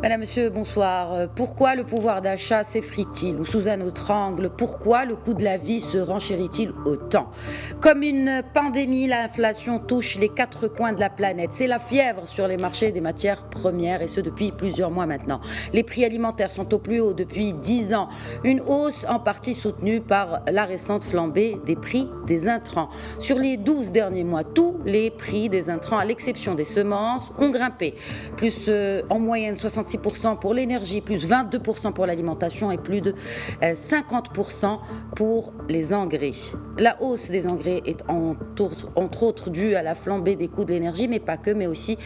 Madame, Monsieur, bonsoir. Pourquoi le pouvoir d'achat s'effrite-t-il ou sous un autre angle, pourquoi le coût de la vie se renchérit-il autant? Comme une pandémie, l'inflation touche les quatre coins de la planète. C'est la fièvre sur les marchés des matières premières et ce depuis plusieurs mois maintenant. Les prix alimentaires sont au plus haut depuis 10 ans. Une hausse en partie soutenue par la récente flambée des prix des intrants. Sur les 12 derniers mois, tous les prix des intrants, à l'exception des semences, ont grimpé. Plus en moyenne 66% pour l'énergie, plus 22% pour l'alimentation et plus de 50% pour les engrais. La hausse des engrais est entre autres due à la flambée des coûts de l'énergie, mais pas que, mais aussi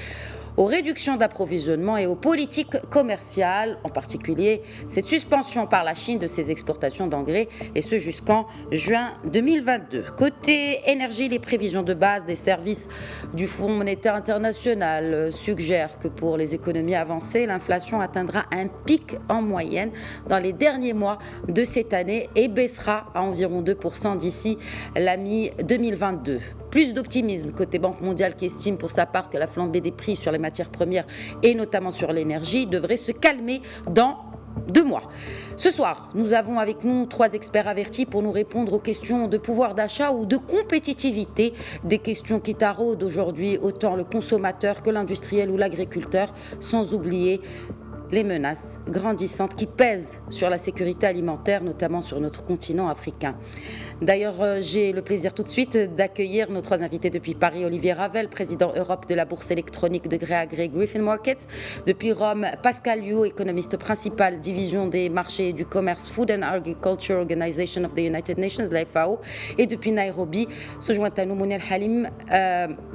aux réductions d'approvisionnement et aux politiques commerciales, en particulier cette suspension par la Chine de ses exportations d'engrais, et ce jusqu'en juin 2022. Côté énergie, les prévisions de base des services du Fonds monétaire international suggèrent que pour les économies avancées, l'inflation atteindra un pic en moyenne dans les derniers mois de cette année et baissera à environ 2% d'ici la mi-2022. Plus d'optimisme côté Banque mondiale qui estime pour sa part que la flambée des prix sur les matières premières et notamment sur l'énergie devrait se calmer dans 2 mois. Ce soir, nous avons avec nous 3 experts avertis pour nous répondre aux questions de pouvoir d'achat ou de compétitivité, des questions qui taraudent aujourd'hui autant le consommateur que l'industriel ou l'agriculteur, sans oublier les menaces grandissantes qui pèsent sur la sécurité alimentaire, notamment sur notre continent africain. D'ailleurs, j'ai le plaisir tout de suite d'accueillir nos 3 invités depuis Paris. Olivier Ravel, président Europe de la bourse électronique de gré à gré Griffin Markets. Depuis Rome, Pascal Liu, économiste principal, division des marchés et du commerce Food and Agriculture Organization of the United Nations, la FAO. Et depuis Nairobi, se joint à nous Mounir Halim,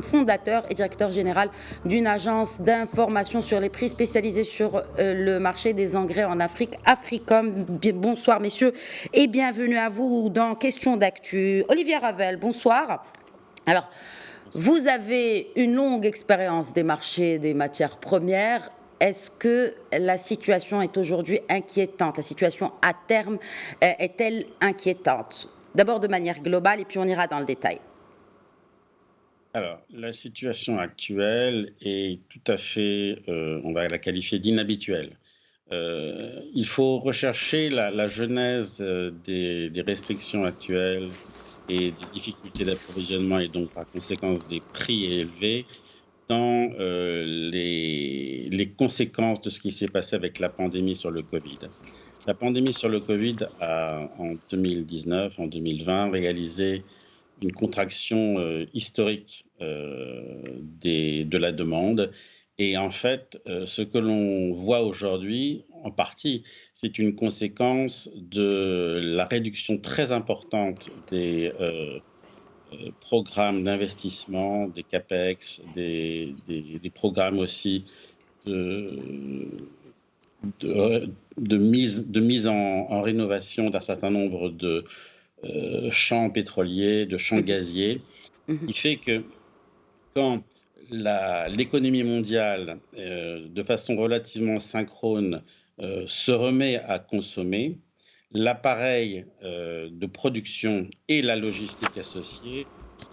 fondateur et directeur général d'une agence d'information sur les prix spécialisée sur le marché des engrais en Afrique, Africom. Bonsoir messieurs et bienvenue à vous dans Questions d'actu. Olivier Ravel, bonsoir. Alors, vous avez une longue expérience des marchés des matières premières. Est-ce que la situation est aujourd'hui inquiétante? La situation à terme est-elle inquiétante? D'abord de manière globale et puis on ira dans le détail. Alors, la situation actuelle est tout à fait, on va la qualifier d'inhabituelle. Il faut rechercher la genèse des restrictions actuelles et des difficultés d'approvisionnement et donc par conséquence des prix élevés dans les conséquences de ce qui s'est passé avec la pandémie sur le Covid. La pandémie sur le Covid a, en 2019, en 2020, réalisé une contraction historique de la demande. Et en fait, ce que l'on voit aujourd'hui, en partie, c'est une conséquence de la réduction très importante des programmes d'investissement, des CAPEX, des programmes aussi de mise en rénovation d'un certain nombre de champs pétroliers, de champs gaziers, qui fait que quand l'économie mondiale, de façon relativement synchrone, se remet à consommer, l'appareil de production et la logistique associée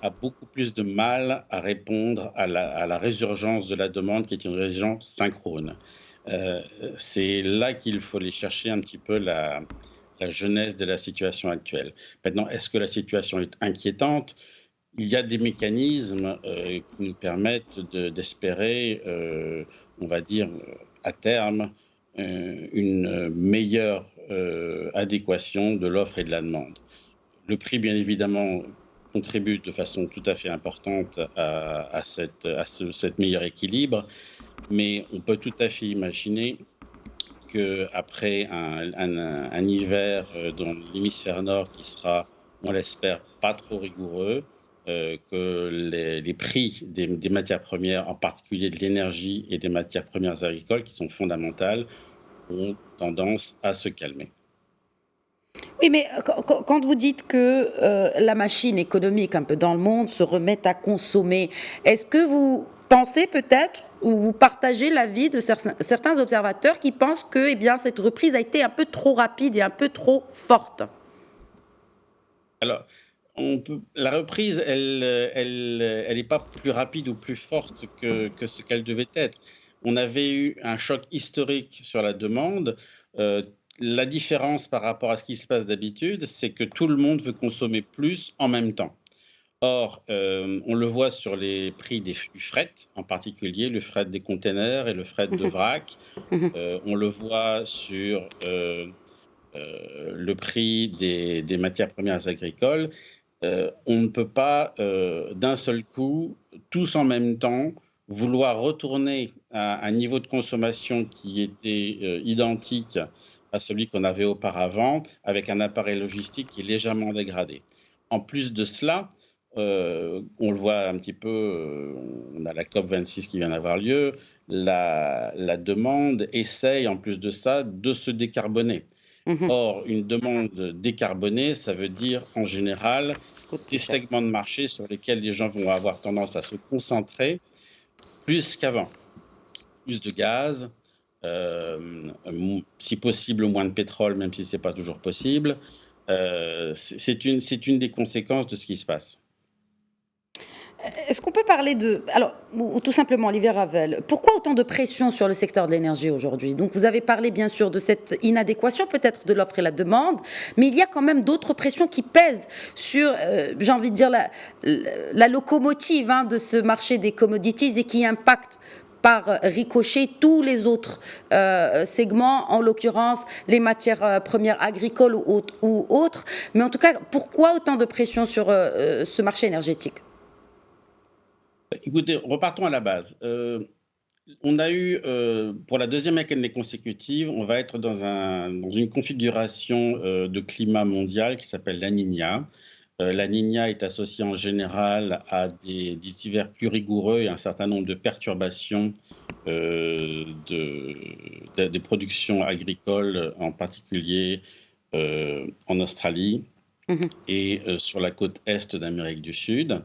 a beaucoup plus de mal à répondre à la résurgence de la demande qui est une résurgence synchrone. C'est là qu'il faut aller chercher un petit peu la genèse de la situation actuelle. Maintenant, est-ce que la situation est inquiétante? Il y a des mécanismes qui nous permettent d'espérer, on va dire, à terme, une meilleure adéquation de l'offre et de la demande. Le prix, bien évidemment, contribue de façon tout à fait importante à cet meilleur équilibre, mais on peut tout à fait imaginer qu'après un hiver dans l'hémisphère nord qui sera, on l'espère, pas trop rigoureux, que les prix des matières premières, en particulier de l'énergie et des matières premières agricoles, qui sont fondamentales, ont tendance à se calmer. Oui, mais quand vous dites que la machine économique un peu dans le monde se remet à consommer, est-ce que vous pensez peut-être ou vous partagez l'avis de certains observateurs qui pensent que eh bien, cette reprise a été un peu trop rapide et un peu trop forte? Alors, la reprise, elle n'est pas plus rapide ou plus forte que ce qu'elle devait être. On avait eu un choc historique sur la demande. La différence par rapport à ce qui se passe d'habitude, c'est que tout le monde veut consommer plus en même temps. Or, on le voit sur les prix du fret, en particulier le fret des containers et le fret de Mhm, vrac. mhm, On le voit sur le prix des matières premières agricoles. On ne peut pas, d'un seul coup, tous en même temps, vouloir retourner à un niveau de consommation qui était, identique à celui qu'on avait auparavant, avec un appareil logistique qui est légèrement dégradé. En plus de cela, on le voit un petit peu, on a la COP26 qui vient d'avoir lieu, la demande essaye, en plus de ça, de se décarboner. mhm. Or, une demande décarbonée, ça veut dire en général Coûte plus des cher. segments de marché sur lesquels les gens vont avoir tendance à se concentrer plus qu'avant. Plus de gaz, si possible moins de pétrole, même si ce n'est pas toujours possible. C'est une des conséquences de ce qui se passe. Est-ce qu'on peut parler de... Alors, ou tout simplement, Olivier Ravel, pourquoi autant de pression sur le secteur de l'énergie aujourd'hui? Donc, vous avez parlé bien sûr de cette inadéquation peut-être de l'offre et la demande, mais il y a quand même d'autres pressions qui pèsent sur, j'ai envie de dire, la locomotive de ce marché des commodities et qui impactent par ricochet tous les autres segments, en l'occurrence les matières premières agricoles ou autres. Mais en tout cas, pourquoi autant de pression sur ce marché énergétique? Écoutez, repartons à la base. On a eu, pour la deuxième année consécutive, on va être dans une configuration de climat mondial qui s'appelle la Niña. La Niña est associée en général à des hivers plus rigoureux et un certain nombre de perturbations des productions agricoles, en particulier en Australie Mhm. et sur la côte est d'Amérique du Sud.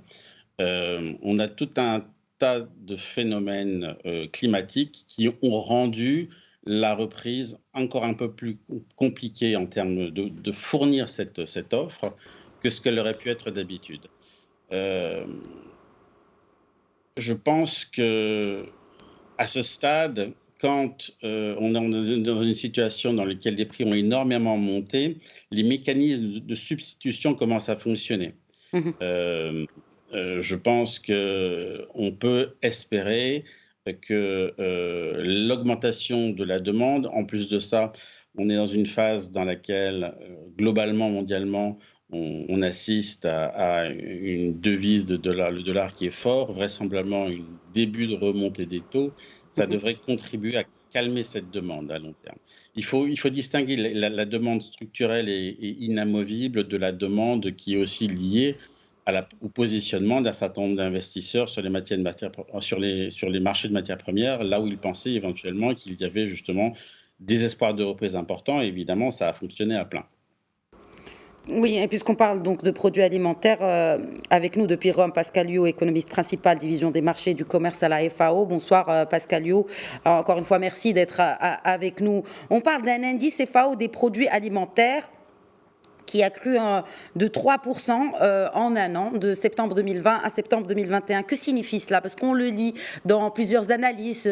On a tout un tas de phénomènes climatiques qui ont rendu la reprise encore un peu plus compliquée en termes de fournir cette offre que ce qu'elle aurait pu être d'habitude. Euh, je pense que à ce stade, quand on est dans une situation dans laquelle les prix ont énormément monté, les mécanismes de substitution commencent à fonctionner. Mhm. Euh, je pense qu'on peut espérer que l'augmentation de la demande, en plus de ça, on est dans une phase dans laquelle, globalement, mondialement, on assiste à une devise de dollar, le dollar qui est fort, vraisemblablement un début de remontée des taux. Ça Mhm. devrait contribuer à calmer cette demande à long terme. Il faut distinguer la demande structurelle et inamovible de la demande qui est aussi liée au positionnement d'un certain nombre d'investisseurs sur sur les marchés de matières premières, là où ils pensaient éventuellement qu'il y avait justement des espoirs de reprise importants. Et évidemment, ça a fonctionné à plein. Oui, et puisqu'on parle donc de produits alimentaires, avec nous depuis Rome, Pascal Liot, économiste principal, division des marchés et du commerce à la FAO. Bonsoir Pascal Liot. Encore une fois, merci d'être avec nous. On parle d'un indice FAO des produits alimentaires qui a cru de 3% en un an, de septembre 2020 à septembre 2021. Que signifie cela? Parce qu'on le lit dans plusieurs analyses,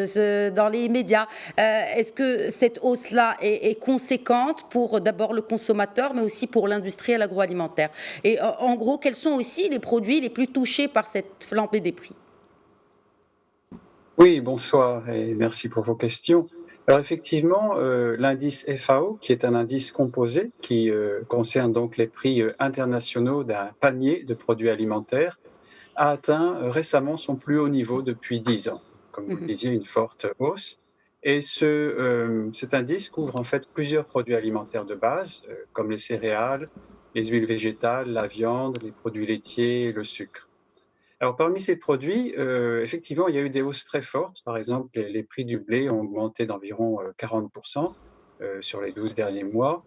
dans les médias. Est-ce que cette hausse-là est conséquente pour d'abord le consommateur, mais aussi pour l'industrie et l'agroalimentaire? Et en gros, quels sont aussi les produits les plus touchés par cette flambée des prix? Oui, bonsoir et merci pour vos questions. Alors effectivement, l'indice FAO, qui est un indice composé qui concerne donc les prix internationaux d'un panier de produits alimentaires, a atteint récemment son plus haut niveau depuis 10 ans. Comme vous le Mhm, disiez, une forte hausse. Et cet indice couvre en fait plusieurs produits alimentaires de base, comme les céréales, les huiles végétales, la viande, les produits laitiers, le sucre. Alors parmi ces produits, effectivement, il y a eu des hausses très fortes. Par exemple, les prix du blé ont augmenté d'environ 40 sur les 12 derniers mois.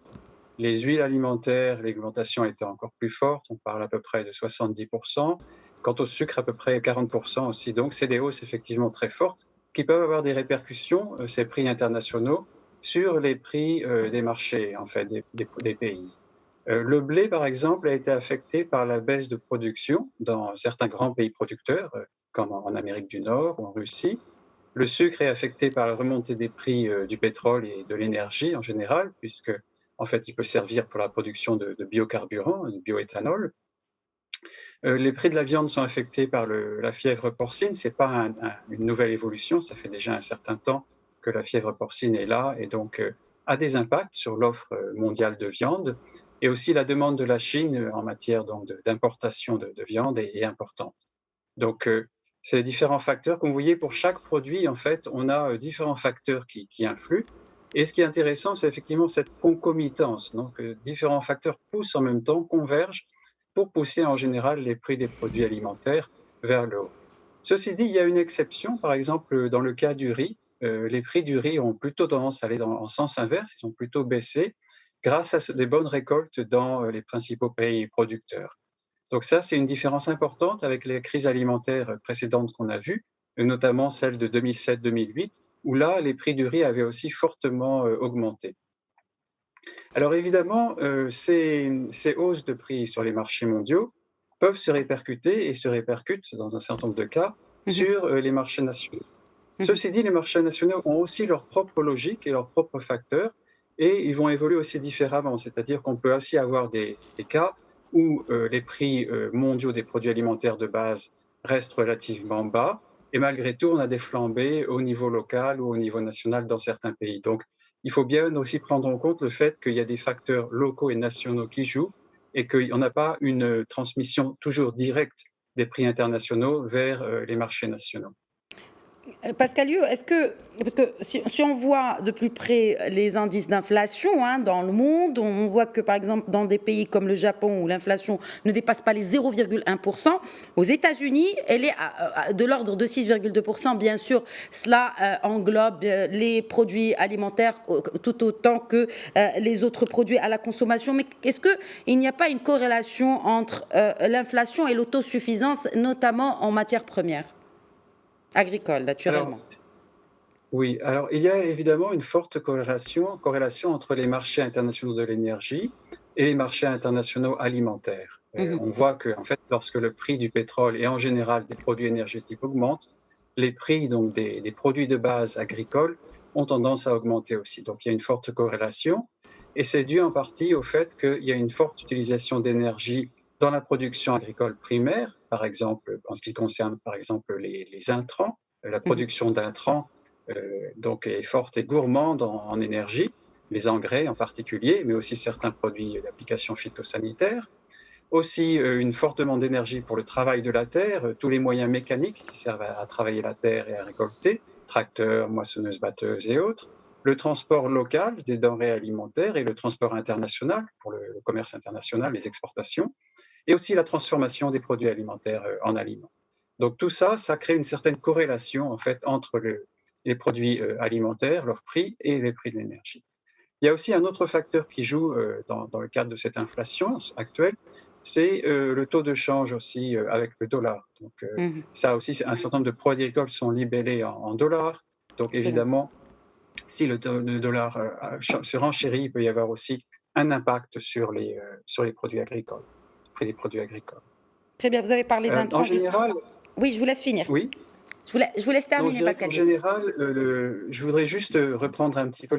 Les huiles alimentaires, l'augmentation était encore plus forte, on parle à peu près de 70%. Quant au sucre, à peu près 40% aussi. Donc, c'est des hausses effectivement très fortes qui peuvent avoir des répercussions, ces prix internationaux, sur les prix des marchés, en fait, des pays. Le blé, par exemple, a été affecté par la baisse de production dans certains grands pays producteurs, comme en Amérique du Nord ou en Russie. Le sucre est affecté par la remontée des prix du pétrole et de l'énergie en général, puisque en fait, il peut servir pour la production de biocarburants, de bioéthanol. Les prix de la viande sont affectés par la fièvre porcine. C'est pas une nouvelle évolution, ça fait déjà un certain temps que la fièvre porcine est là et donc a des impacts sur l'offre mondiale de viande. Et aussi la demande de la Chine en matière donc d'importation de viande est importante. Donc, c'est différents facteurs. Comme vous voyez, pour chaque produit, en fait, on a différents facteurs qui influent. Et ce qui est intéressant, c'est effectivement cette concomitance. Donc, différents facteurs poussent en même temps, convergent pour pousser en général les prix des produits alimentaires vers le haut. Ceci dit, il y a une exception. Par exemple, dans le cas du riz, les prix du riz ont plutôt tendance à aller en sens inverse, ils ont plutôt baissé grâce à des bonnes récoltes dans les principaux pays producteurs. Donc ça, c'est une différence importante avec les crises alimentaires précédentes qu'on a vues, notamment celle de 2007-2008, où là, les prix du riz avaient aussi fortement augmenté. Alors évidemment, ces hausses de prix sur les marchés mondiaux peuvent se répercuter et se répercutent dans un certain nombre de cas Mhm, sur les marchés nationaux. mhm. Ceci dit, les marchés nationaux ont aussi leur propre logique et leurs propres facteurs et ils vont évoluer aussi différemment. C'est-à-dire qu'on peut aussi avoir des cas où les prix mondiaux des produits alimentaires de base restent relativement bas et malgré tout, on a des flambées au niveau local ou au niveau national dans certains pays. Donc, il faut bien aussi prendre en compte le fait qu'il y a des facteurs locaux et nationaux qui jouent et qu'on n'a pas une transmission toujours directe des prix internationaux vers les marchés nationaux. Pascal Lieu, est-ce que, parce que si on voit de plus près les indices d'inflation dans le monde, on voit que par exemple dans des pays comme le Japon où l'inflation ne dépasse pas les 0,1%, aux États-Unis, elle est de l'ordre de 6,2%. Bien sûr, cela englobe les produits alimentaires tout autant que les autres produits à la consommation. Mais est-ce qu'il n'y a pas une corrélation entre l'inflation et l'autosuffisance, notamment en matières premières agricoles, Alors, naturellement? oui, alors il y a évidemment une forte corrélation entre les marchés internationaux de l'énergie et les marchés internationaux alimentaires. Mhm. On voit que, en fait, lorsque le prix du pétrole et en général des produits énergétiques augmentent, les prix donc des produits de base agricoles ont tendance à augmenter aussi. Donc il y a une forte corrélation et c'est dû en partie au fait qu'il y a une forte utilisation d'énergie dans la production agricole primaire, par exemple en ce qui concerne par exemple les intrants, la Mhm. production d'intrants donc est forte et gourmande en énergie, les engrais en particulier, mais aussi certains produits d'application phytosanitaire. Aussi une forte demande d'énergie pour le travail de la terre, tous les moyens mécaniques qui servent à travailler la terre et à récolter, tracteurs, moissonneuses, batteuses et autres. Le transport local des denrées alimentaires et le transport international pour le commerce international, les exportations, et aussi la transformation des produits alimentaires en aliments. Donc tout ça, ça crée une certaine corrélation en fait entre les produits alimentaires, leur prix et les prix de l'énergie. Il y a aussi un autre facteur qui joue dans le cadre de cette inflation actuelle, c'est le taux de change aussi avec le dollar. Donc Mhm. ça aussi, un certain nombre de produits agricoles sont libellés en dollars. Donc Absolument. évidemment, si le dollar se renchérit, il peut y avoir aussi un impact sur les produits agricoles, le prix des produits agricoles. Très bien, vous avez parlé d'un En tranche juste. général, Oui, je vous laisse finir. oui. Je vous laisse Non, je terminer, dirais qu'en Pascal Lieu. général, je voudrais juste reprendre un petit peu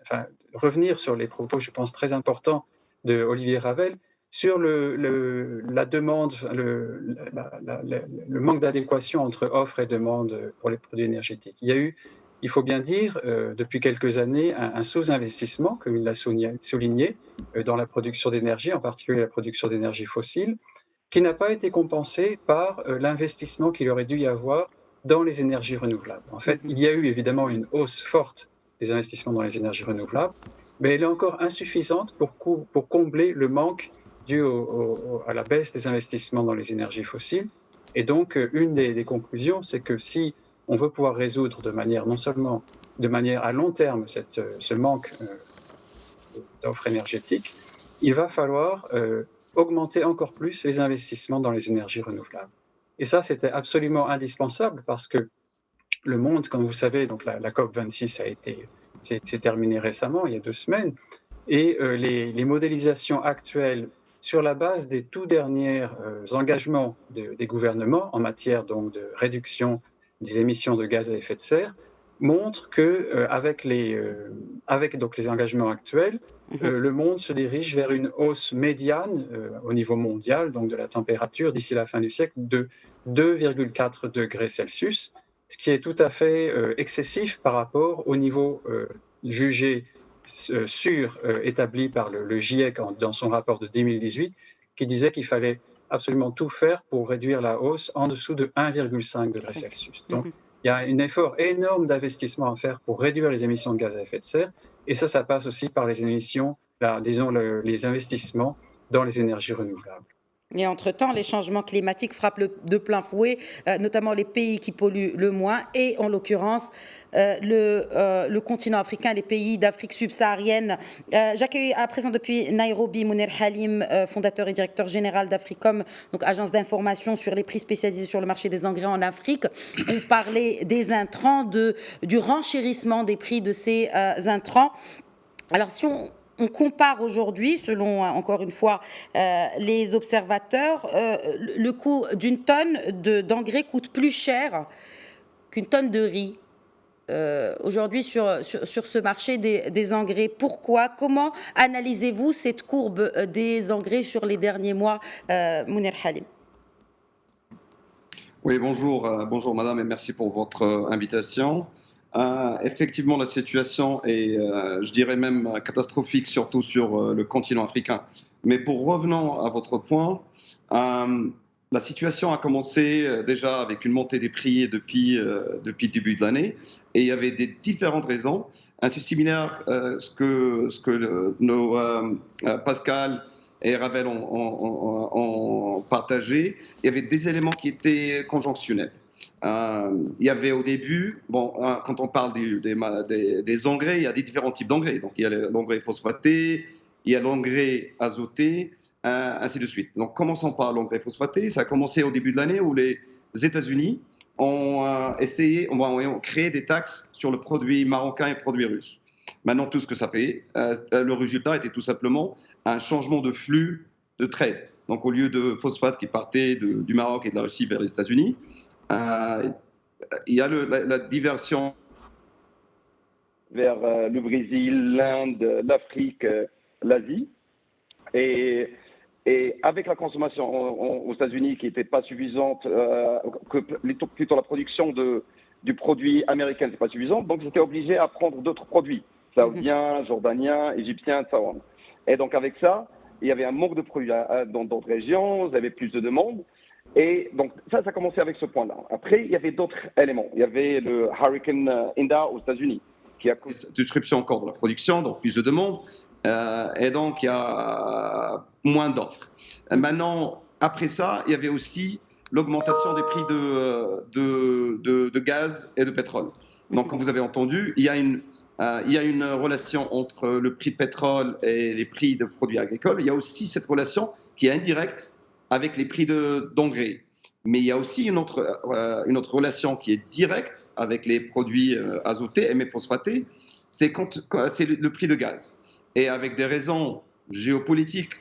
enfin, revenir sur les propos, je pense, très importants de Olivier Ravel sur la demande, le manque d'adéquation entre offre et demande pour les produits énergétiques. Il y a eu, il faut bien dire, depuis quelques années, un sous-investissement, comme il l'a souligné, dans la production d'énergie, en particulier la production d'énergie fossile, qui n'a pas été compensé par l'investissement qu'il aurait dû y avoir dans les énergies renouvelables. En fait, Mhm. il y a eu évidemment une hausse forte des investissements dans les énergies renouvelables, mais elle est encore insuffisante pour combler le manque dû à la baisse des investissements dans les énergies fossiles. Et donc, une des conclusions, c'est que si on veut pouvoir résoudre de manière non seulement de manière à long terme ce manque d'offre énergétique, il va falloir augmenter encore plus les investissements dans les énergies renouvelables. Et ça, c'était absolument indispensable parce que le monde, comme vous savez, donc la COP26 s'est terminée récemment, il y a 2 semaines, et les modélisations actuelles sur la base des tout derniers engagements des gouvernements en matière donc de réduction des émissions de gaz à effet de serre montrent que avec donc les engagements actuels, le monde se dirige vers une hausse médiane au niveau mondial donc de la température d'ici la fin du siècle de 2,4 degrés Celsius, ce qui est tout à fait excessif par rapport au niveau jugé établi par le GIEC dans son rapport de 2018, qui disait qu'il fallait absolument tout faire pour réduire la hausse en dessous de 1,5 degré Celsius. Donc, il y a un effort énorme d'investissement à faire pour réduire les émissions de gaz à effet de serre, et ça passe aussi par les émissions, les investissements dans les énergies renouvelables. Et entre-temps, les changements climatiques frappent de plein fouet, notamment les pays qui polluent le moins, et en l'occurrence, le continent africain, les pays d'Afrique subsaharienne. J'accueille à présent depuis Nairobi Mounir Halim, fondateur et directeur général d'Africom, donc agence d'information sur les prix spécialisés sur le marché des engrais en Afrique. On parlait des intrants, du renchérissement des prix de ces intrants. Alors, si on compare aujourd'hui, selon, encore une fois, les observateurs, le coût d'une tonne d'engrais coûte plus cher qu'une tonne de riz. Aujourd'hui, sur ce marché des engrais. Pourquoi ? Comment analysez-vous cette courbe des engrais sur les derniers mois, Mounir Halim ? Oui, bonjour madame, et merci pour votre invitation. Effectivement, la situation est, je dirais même, catastrophique, surtout sur le continent africain. Mais pour revenons à votre point, la situation a commencé déjà avec une montée des prix depuis le début de l'année, et il y avait des différentes raisons. Ainsi similaire ce que nos Pascal et Ravel ont partagé, il y avait des éléments qui étaient conjonctionnels. Il y avait au début, quand on parle des engrais, il y a des différents types d'engrais. Donc, il y a l'engrais phosphaté, il y a l'engrais azoté, ainsi de suite. Donc, commençons par l'engrais phosphaté. Ça a commencé au début de l'année où les États-Unis ont ont créé des taxes sur le produit marocain et le produit russe. Maintenant, tout ce que ça fait, le résultat était tout simplement un changement de flux de trade. Donc, au lieu de phosphate qui partait du Maroc et de la Russie vers les États-Unis, il y a la diversion vers le Brésil, l'Inde, l'Afrique, l'Asie. Et avec la consommation aux États-Unis qui n'était pas suffisante, plutôt la production du produit américain n'était pas suffisante, donc ils étaient obligés à prendre d'autres produits, saoudiens, jordaniens, égyptiens, so on. Et donc avec ça, il y avait un manque de produits dans d'autres régions, il y avait plus de demandes. Et donc ça a commencé avec ce point-là. Après, il y avait d'autres éléments. Il y avait le Hurricane Ida aux États-Unis qui a causé disruption encore de la production, donc plus de demandes, et donc il y a moins d'offres. Maintenant, après ça, il y avait aussi l'augmentation des prix de gaz et de pétrole. Donc, comme vous avez entendu, il y a une relation entre le prix de pétrole et les prix de produits agricoles. Il y a aussi cette relation qui est indirecte avec les prix d'engrais. Mais il y a aussi une autre relation qui est directe avec les produits azotés et phosphatés, c'est le prix de gaz. Et avec des raisons géopolitiques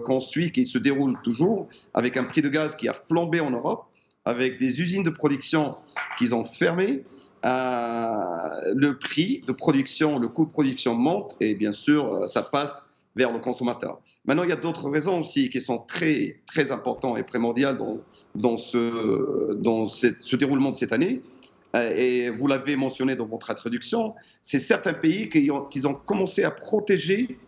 qu'on suit, qui se déroulent toujours, avec un prix de gaz qui a flambé en Europe, avec des usines de production qui ont fermé, le prix de production, le coût de production monte et bien sûr, ça passe vers le consommateur. Maintenant, il y a d'autres raisons aussi qui sont très, très importantes et primordiales dans ce déroulement de cette année. Et vous l'avez mentionné dans votre introduction, c'est certains pays qui ont commencé à protéger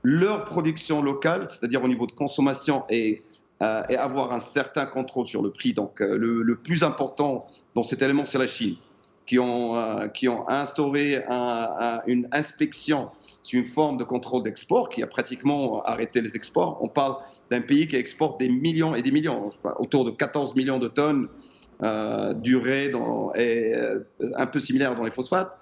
leur production locale, c'est-à-dire au niveau de consommation et avoir un certain contrôle sur le prix. Donc, le plus important dans cet élément, c'est la Chine, qui ont instauré une inspection sur une forme de contrôle d'export qui a pratiquement arrêté les exports. On parle d'un pays qui exporte des millions et des millions, autour de 14 millions de tonnes d'urée et un peu similaire dans les phosphates.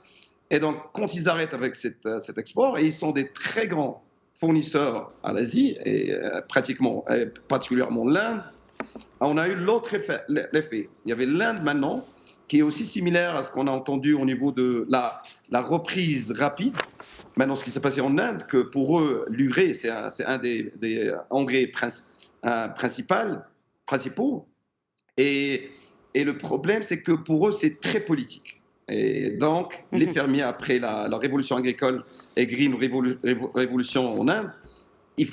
Et donc, quand ils arrêtent avec cet export, et ils sont des très grands fournisseurs à l'Asie, et particulièrement l'Inde, on a eu l'autre l'effet. Il y avait l'Inde maintenant, qui est aussi similaire à ce qu'on a entendu au niveau de la reprise rapide. Maintenant, ce qui s'est passé en Inde, que pour eux, l'urée, c'est un des engrais principaux. Et le problème, c'est que pour eux, c'est très politique. Et donc, les fermiers, après la révolution agricole et Green Révolution en Inde, ils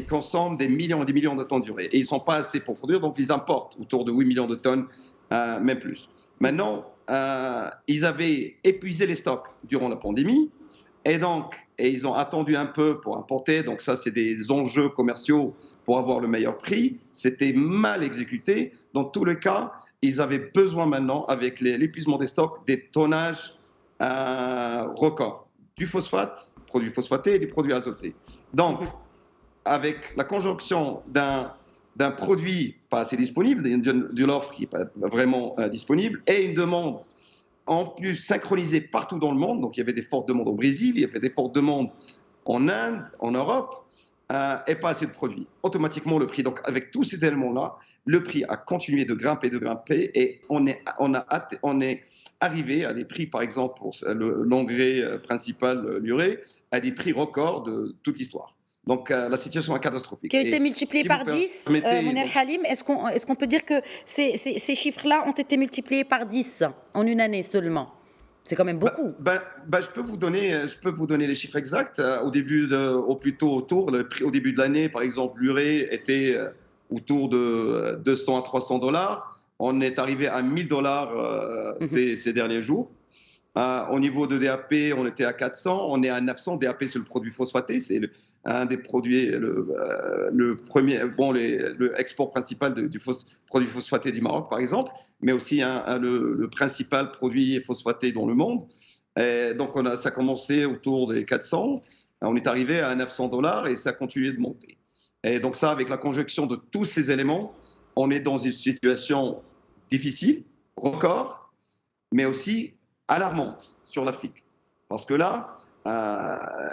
consomment des millions et des millions de tonnes d'urée. Et ils ne sont pas assez pour produire, donc ils importent autour de 8 millions de tonnes, même plus. Maintenant, ils avaient épuisé les stocks durant la pandémie, et ils ont attendu un peu pour importer. Donc ça, c'est des enjeux commerciaux pour avoir le meilleur prix. C'était mal exécuté. Dans tous les cas, ils avaient besoin maintenant, avec l'épuisement des stocks, des tonnages records. Du phosphate, produits phosphatés et des produits azotés. Donc, avec la conjonction d'un produit pas assez disponible, de l'offre qui n'est pas vraiment disponible, et une demande en plus synchronisée partout dans le monde. Donc il y avait des fortes demandes au Brésil, il y avait des fortes demandes en Inde, en Europe, et pas assez de produits. Automatiquement, le prix, donc avec tous ces éléments-là, le prix a continué de grimper, et on est arrivé à des prix, par exemple, pour l'engrais principal, l'urée, à des prix records de toute l'histoire. Donc la situation est catastrophique. Qui a été multipliée par 10, Mounir Halim. Est-ce qu'on peut dire que ces chiffres-là ont été multipliés par 10 en une année seulement? C'est quand même beaucoup. Je peux vous donner les chiffres exacts. Au début au début de l'année, par exemple, l'urée était autour de 200 à 300 $. On est arrivé à 1 000 $ ces derniers jours. Au niveau de DAP, on était à 400, on est à 900. DAP, c'est le produit phosphaté, c'est un des produits, le premier, le export principal du produit phosphaté du Maroc, par exemple, mais aussi le principal produit phosphaté dans le monde. Et donc, ça a commencé autour des 400, on est arrivé à 900 $ et ça a continué de monter. Et donc ça, avec la conjonction de tous ces éléments, on est dans une situation difficile, record, mais aussi alarmante sur l'Afrique. Parce que là,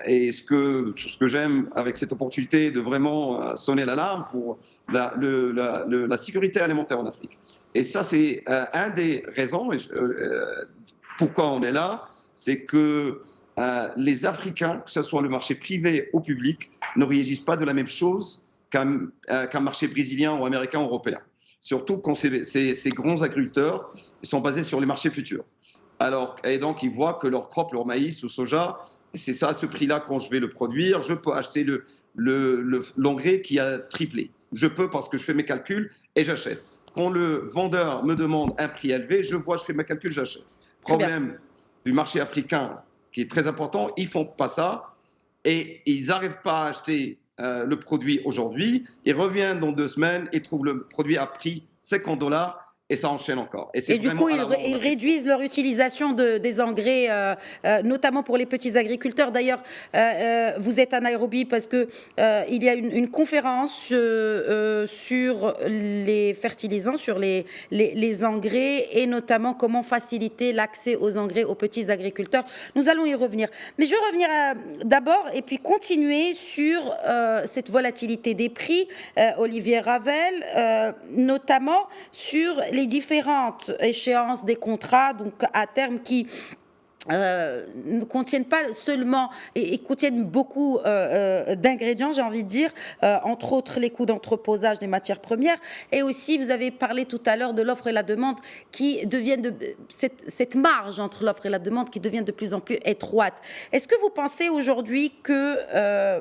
et ce que j'aime avec cette opportunité de vraiment sonner l'alarme pour la sécurité alimentaire en Afrique. Et ça, c'est un des raisons pourquoi on est là, c'est que les Africains, que ce soit le marché privé ou public, ne réagissent pas de la même chose qu'un marché brésilien ou américain ou européen. Surtout quand ces grands agriculteurs sont basés sur les marchés futurs. Et donc, ils voient que leur crop, leur maïs ou soja, c'est ça, à ce prix-là, quand je vais le produire, je peux acheter l'engrais qui a triplé. Je peux parce que je fais mes calculs et j'achète. Quand le vendeur me demande un prix élevé, je fais mes calculs, j'achète. Problème du marché africain qui est très important, ils ne font pas ça et ils n'arrivent pas à acheter le produit aujourd'hui. Ils reviennent dans 2 semaines et trouvent le produit à prix 50 $. Et ça enchaîne encore. Et du coup, ils réduisent leur utilisation des engrais, notamment pour les petits agriculteurs. D'ailleurs, vous êtes à Nairobi parce qu'il y a une conférence sur les fertilisants, sur les engrais, et notamment comment faciliter l'accès aux engrais aux petits agriculteurs. Nous allons y revenir. Mais je vais revenir d'abord et puis continuer sur cette volatilité des prix, Olivier Ravel, notamment sur les différentes échéances des contrats, donc à terme, qui ne contiennent pas seulement et contiennent beaucoup d'ingrédients, j'ai envie de dire, entre autres les coûts d'entreposage des matières premières, et aussi vous avez parlé tout à l'heure de l'offre et la demande qui deviennent cette marge entre l'offre et la demande qui devient de plus en plus étroite. Est-ce que vous pensez aujourd'hui que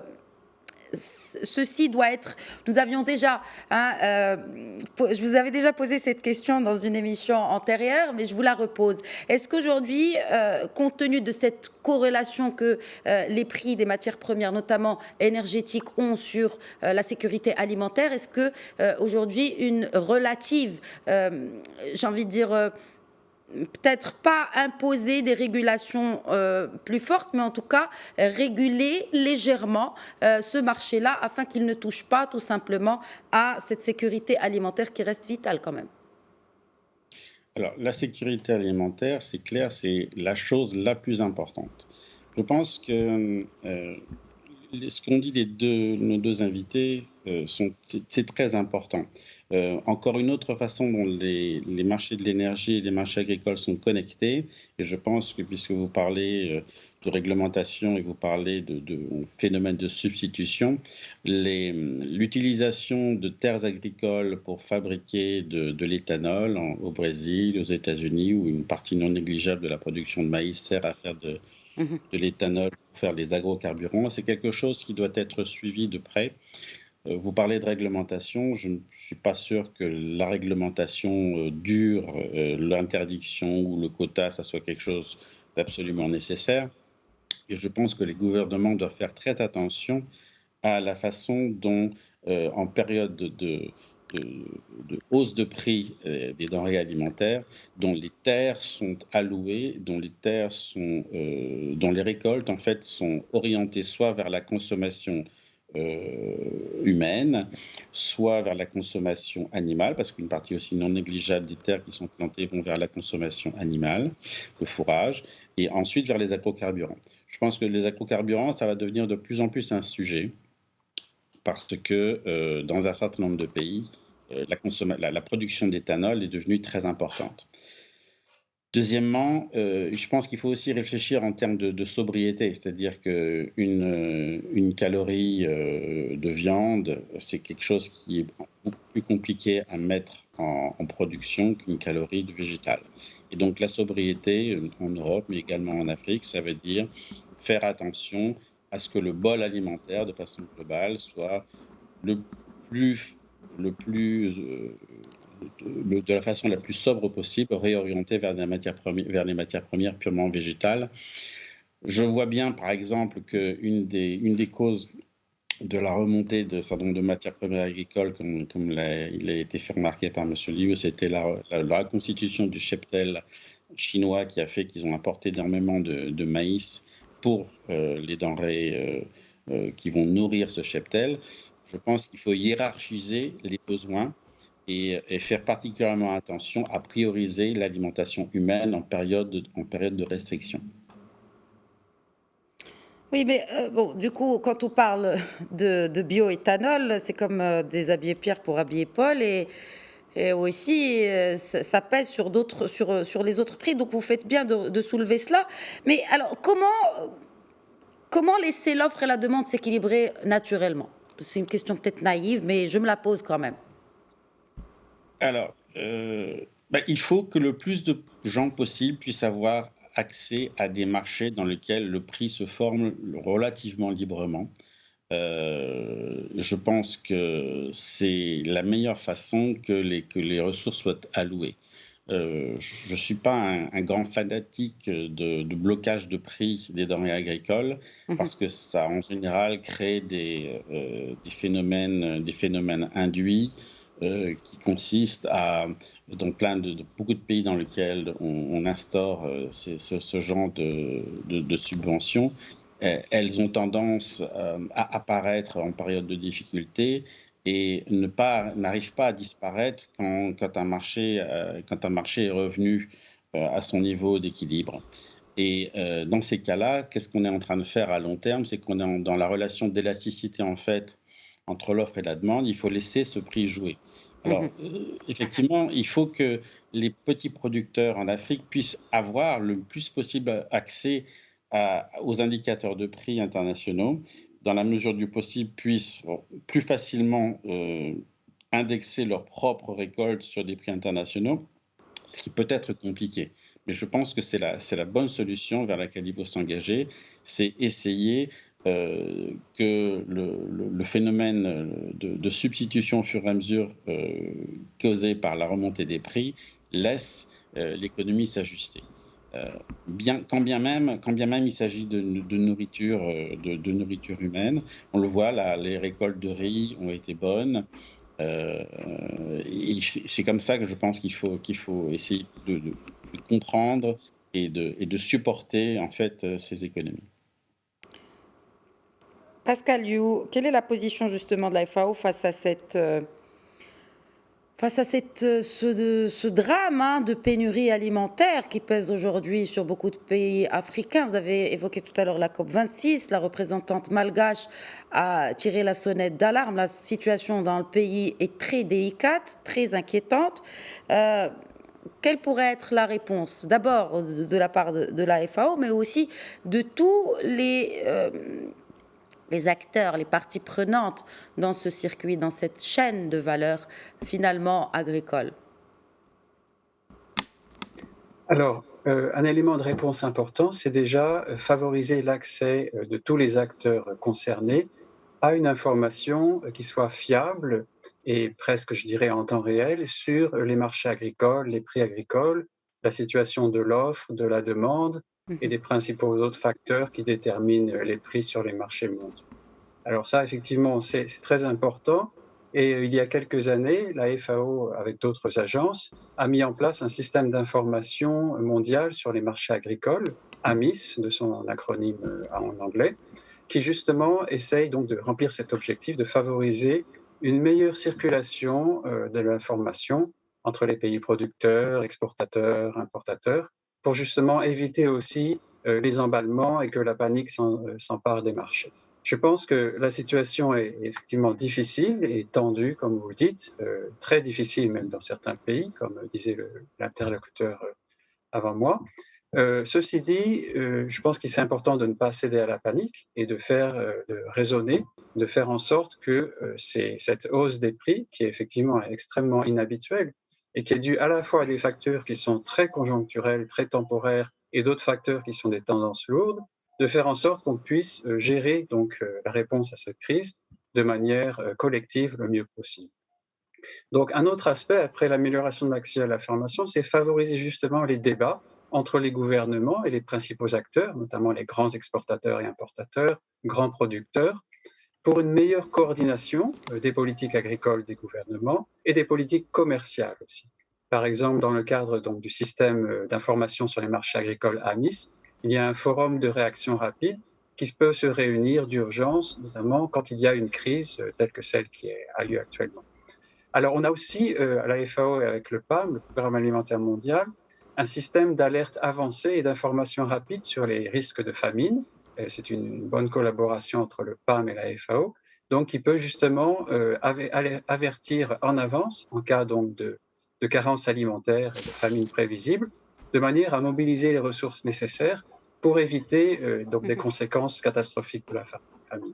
ceci doit être... Nous avions déjà... je vous avais déjà posé cette question dans une émission antérieure, mais je vous la repose. Est-ce qu'aujourd'hui, compte tenu de cette corrélation que les prix des matières premières, notamment énergétiques, ont sur la sécurité alimentaire, est-ce qu'aujourd'hui, une relative, j'ai envie de dire... peut-être pas imposer des régulations plus fortes, mais en tout cas réguler légèrement ce marché-là afin qu'il ne touche pas tout simplement à cette sécurité alimentaire qui reste vitale quand même. Alors, la sécurité alimentaire, c'est clair, c'est la chose la plus importante. Je pense que ce qu'ont dit nos deux invités, c'est très important. Encore une autre façon dont les marchés de l'énergie et les marchés agricoles sont connectés, et je pense que puisque vous parlez de réglementation et vous parlez de phénomène de substitution, l'utilisation de terres agricoles pour fabriquer de l'éthanol au Brésil, aux États-Unis, où une partie non négligeable de la production de maïs sert à faire Mhm. de l'éthanol pour faire des agrocarburants. C'est quelque chose qui doit être suivi de près. Vous parlez de réglementation. Je ne suis pas sûr que la réglementation dure, l'interdiction ou le quota, ça soit quelque chose d'absolument nécessaire. Et je pense que les gouvernements doivent faire très attention à la façon dont, en période de hausse de prix des denrées alimentaires, dont les terres sont allouées, dont les récoltes en fait sont orientées soit vers la consommation humaine, soit vers la consommation animale, parce qu'une partie aussi non négligeable des terres qui sont plantées vont vers la consommation animale, le fourrage, et ensuite vers les agrocarburants. Je pense que les agrocarburants, ça va devenir de plus en plus un sujet, parce que dans un certain nombre de pays, la production d'éthanol est devenue très importante. Deuxièmement, je pense qu'il faut aussi réfléchir en termes de sobriété, c'est-à-dire qu'une calorie de viande, c'est quelque chose qui est beaucoup plus compliqué à mettre en production qu'une calorie de végétal. Et donc la sobriété en Europe, mais également en Afrique, ça veut dire faire attention à ce que le bol alimentaire, de façon globale, soit le plus, de la façon la plus sobre possible, réorienté vers les matières premières purement végétales. Je vois bien, par exemple, qu'une des causes de la remontée de certain nombre de matières premières agricoles, comme il a été fait remarquer par M. Liu, c'était la reconstitution du cheptel chinois qui a fait qu'ils ont importé énormément de maïs pour les denrées qui vont nourrir ce cheptel. Je pense qu'il faut hiérarchiser les besoins et faire particulièrement attention à prioriser l'alimentation humaine en période de restriction. Oui, mais bon, du coup, quand on parle de bioéthanol, c'est comme déshabiller Pierre pour habiller Paul, et aussi ça pèse sur sur les autres prix. Donc vous faites bien de soulever cela. Mais alors, comment laisser l'offre et la demande s'équilibrer naturellement? C'est une question peut-être naïve, mais je me la pose quand même. Alors, il faut que le plus de gens possible puissent avoir accès à des marchés dans lesquels le prix se forme relativement librement. Je pense que c'est la meilleure façon que les ressources soient allouées. Je ne suis pas un grand fanatique de blocage de prix des denrées agricoles, parce que ça, en général, crée des phénomènes induits qui consistent dans beaucoup de pays dans lesquels on instaure ce genre de subventions, elles ont tendance à apparaître en période de difficulté et n'arrivent pas à disparaître quand un marché est revenu à son niveau d'équilibre. Et dans ces cas-là, qu'est-ce qu'on est en train de faire à long terme? C'est qu'on est dans la relation d'élasticité en fait entre l'offre et la demande. Il faut laisser ce prix jouer. Alors, effectivement, il faut que les petits producteurs en Afrique puissent avoir le plus possible accès aux indicateurs de prix internationaux, dans la mesure du possible, puissent plus facilement indexer leurs propres récoltes sur des prix internationaux, ce qui peut être compliqué. Mais je pense que c'est la bonne solution vers laquelle il faut s'engager, c'est essayer que le phénomène de substitution au fur et à mesure causé par la remontée des prix laisse l'économie s'ajuster. Quand bien même il s'agit de nourriture humaine, on le voit, les récoltes de riz ont été bonnes. Et c'est comme ça que je pense qu'il faut essayer de comprendre et de supporter en fait ces économies. Pascal Liu, quelle est la position justement de la FAO face à cette Face à ce drame de pénurie alimentaire qui pèse aujourd'hui sur beaucoup de pays africains, vous avez évoqué tout à l'heure la COP26, la représentante malgache a tiré la sonnette d'alarme. La situation dans le pays est très délicate, très inquiétante. Euh, Quelle pourrait être la réponse? D'abord de la part de la FAO, mais aussi de tous les acteurs, les parties prenantes dans ce circuit, dans cette chaîne de valeur finalement agricole? Alors, un élément de réponse important, c'est déjà favoriser l'accès de tous les acteurs concernés à une information qui soit fiable et presque, je dirais, en temps réel sur les marchés agricoles, les prix agricoles, la situation de l'offre, de la demande et des principaux autres facteurs qui déterminent les prix sur les marchés mondiaux. Alors ça, effectivement, c'est très important. Et il y a quelques années, la FAO, avec d'autres agences, a mis en place un système d'information mondial sur les marchés agricoles, AMIS, de son acronyme en anglais, qui justement essaye donc de remplir cet objectif de favoriser une meilleure circulation de l'information entre les pays producteurs, exportateurs, importateurs, pour justement éviter aussi les emballements et que la panique s'empare des marchés. Je pense que la situation est effectivement difficile et tendue, comme vous le dites, très difficile même dans certains pays, comme disait l'interlocuteur avant moi. Ceci dit, je pense qu'il est important de ne pas céder à la panique et de raisonner, de faire en sorte que cette hausse des prix, qui est effectivement extrêmement inhabituelle et qui est due à la fois à des facteurs qui sont très conjoncturels, très temporaires, et d'autres facteurs qui sont des tendances lourdes, de faire en sorte qu'on puisse gérer donc la réponse à cette crise de manière collective le mieux possible. Donc, un autre aspect, après l'amélioration de l'accès à l'information, c'est favoriser justement les débats entre les gouvernements et les principaux acteurs, notamment les grands exportateurs et importateurs, grands producteurs, pour une meilleure coordination des politiques agricoles des gouvernements et des politiques commerciales aussi. Par exemple, dans le cadre donc, du système d'information sur les marchés agricoles AMIS, il y a un forum de réaction rapide qui peut se réunir d'urgence, notamment quand il y a une crise telle que celle qui a lieu actuellement. Alors, on a aussi, à la FAO et avec le PAM, le Programme alimentaire mondial, un système d'alerte avancée et d'information rapide sur les risques de famine. C'est une bonne collaboration entre le PAM et la FAO, donc qui peut justement avertir en avance en cas donc de carence alimentaire et de famine prévisible, de manière à mobiliser les ressources nécessaires pour éviter donc des conséquences catastrophiques de la famine.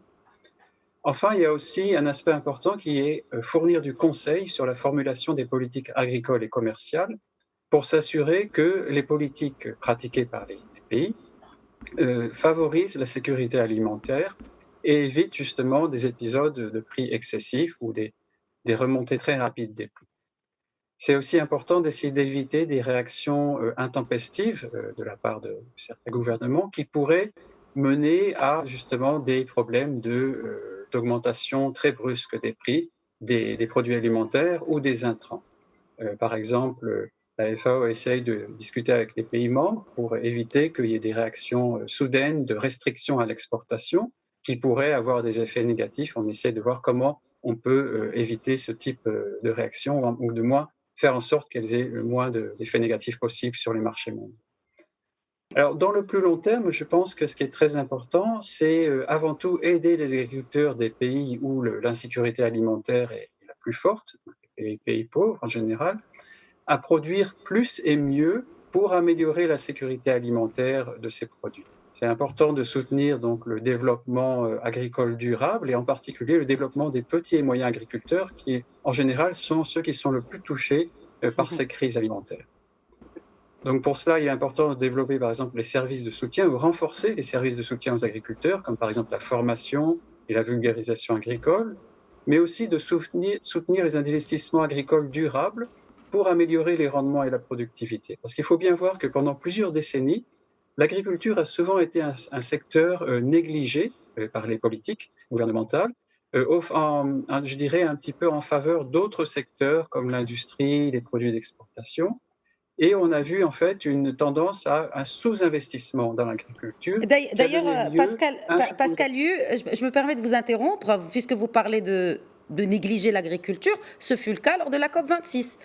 Enfin, il y a aussi un aspect important qui est fournir du conseil sur la formulation des politiques agricoles et commerciales pour s'assurer que les politiques pratiquées par les pays favorisent la sécurité alimentaire et évitent justement des épisodes de prix excessifs ou des remontées très rapides des prix. C'est aussi important d'essayer d'éviter des réactions intempestives de la part de certains gouvernements qui pourraient mener à justement des problèmes d'augmentation très brusque des prix des produits alimentaires ou des intrants. Par exemple, la FAO essaye de discuter avec les pays membres pour éviter qu'il y ait des réactions soudaines de restrictions à l'exportation qui pourraient avoir des effets négatifs. On essaie de voir comment on peut éviter ce type de réaction, ou de moins faire en sorte qu'elles aient le moins d'effets négatifs possibles sur les marchés mondiaux. Alors, dans le plus long terme, je pense que ce qui est très important, c'est avant tout aider les agriculteurs des pays où l'insécurité alimentaire est la plus forte, les pays pauvres en général, à produire plus et mieux pour améliorer la sécurité alimentaire de ces produits. C'est important de soutenir donc le développement agricole durable et en particulier le développement des petits et moyens agriculteurs qui, en général, sont ceux qui sont le plus touchés par ces crises alimentaires. Donc pour cela, il est important de développer par exemple les services de soutien ou renforcer les services de soutien aux agriculteurs, comme par exemple la formation et la vulgarisation agricole, mais aussi de soutenir les investissements agricoles durables pour améliorer les rendements et la productivité. Parce qu'il faut bien voir que pendant plusieurs décennies, l'agriculture a souvent été un secteur négligé par les politiques gouvernementales, je dirais un petit peu en faveur d'autres secteurs comme l'industrie, les produits d'exportation. Et on a vu en fait une tendance à un sous-investissement dans l'agriculture. D'ailleurs, Pascal Lieu, je me permets de vous interrompre, puisque vous parlez de de négliger l'agriculture. Ce fut le cas lors de la COP26.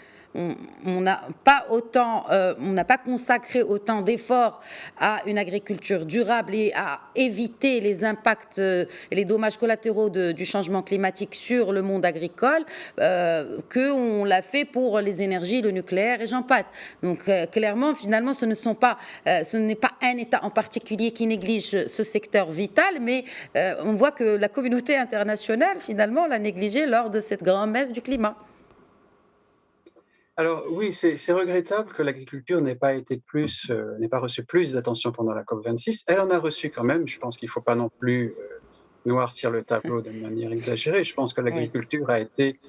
On n'a pas consacré autant d'efforts à une agriculture durable et à éviter les impacts et les dommages collatéraux du changement climatique sur le monde agricole qu'on l'a fait pour les énergies, le nucléaire et j'en passe. Donc clairement, finalement, ce n'est pas un État en particulier qui néglige ce secteur vital, mais on voit que la communauté internationale, finalement, l'a négligé lors de cette grand-messe du climat. Alors oui, c'est regrettable que l'agriculture n'ait pas reçu plus d'attention pendant la COP26. Elle en a reçu quand même. Je pense qu'il ne faut pas non plus noircir le tableau de manière exagérée. Je pense que Oui. l'agriculture a été